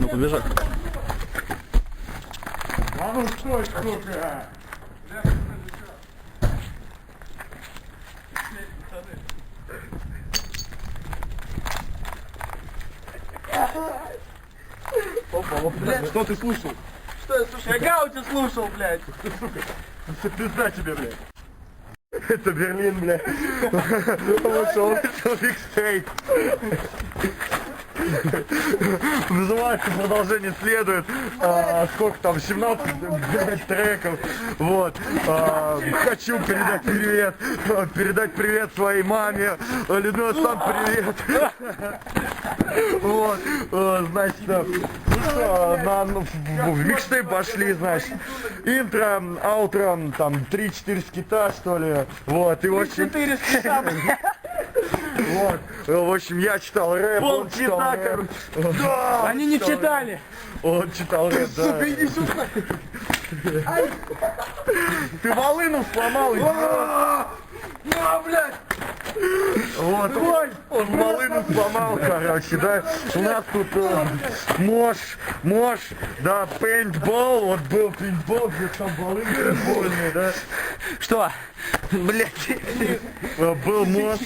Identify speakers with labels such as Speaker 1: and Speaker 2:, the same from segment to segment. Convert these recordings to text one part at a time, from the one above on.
Speaker 1: Ну, побежал.
Speaker 2: А ну стой, сука!
Speaker 3: Блядь,
Speaker 2: Что ты слушал?
Speaker 3: что я слушал? Я Гаути слушал, блядь.
Speaker 2: Пизда тебе, блядь. Это Берлин, блядь. Вышел микстейп. Называется «Продолжение следует». Сколько там, 17 блядь, треков. Вот. Хочу передать привет своей маме. Людмила, сам привет. Вот. Значит, ну что, в микстейп пошли, значит. Интро, аутро, там 3-4 скита, что ли. Вот, и очень...
Speaker 3: 4 скита, блядь.
Speaker 2: Вот, в общем, я читал рэп, он читал рэп. Да,
Speaker 3: Они не читали.
Speaker 2: он читал рэп, да.
Speaker 3: Сука, иди сюда.
Speaker 2: Ты волыну сломал, идиот.
Speaker 3: На, блядь.
Speaker 2: Вот, он волыну сломал, короче, да. У нас тут мош, да, пейнтбол, вот был пейнтбол, где там волыны футбольные, да.
Speaker 3: Что? Блядь.
Speaker 2: Был мош,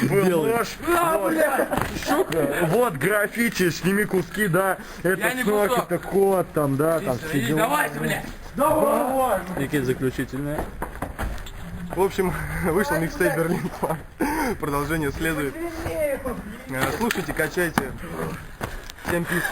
Speaker 2: был мош, вот. Вот граффити, сними куски, да,
Speaker 3: Я
Speaker 2: это
Speaker 3: не
Speaker 2: снок,
Speaker 3: кусок.
Speaker 2: это кот, там, да, там все дела.
Speaker 3: Давайте, блядь. Давай.
Speaker 1: Какие заключительные?
Speaker 4: В общем, вышел микстейп Берлин. Продолжение следует. Слушайте, качайте. Всем пиз.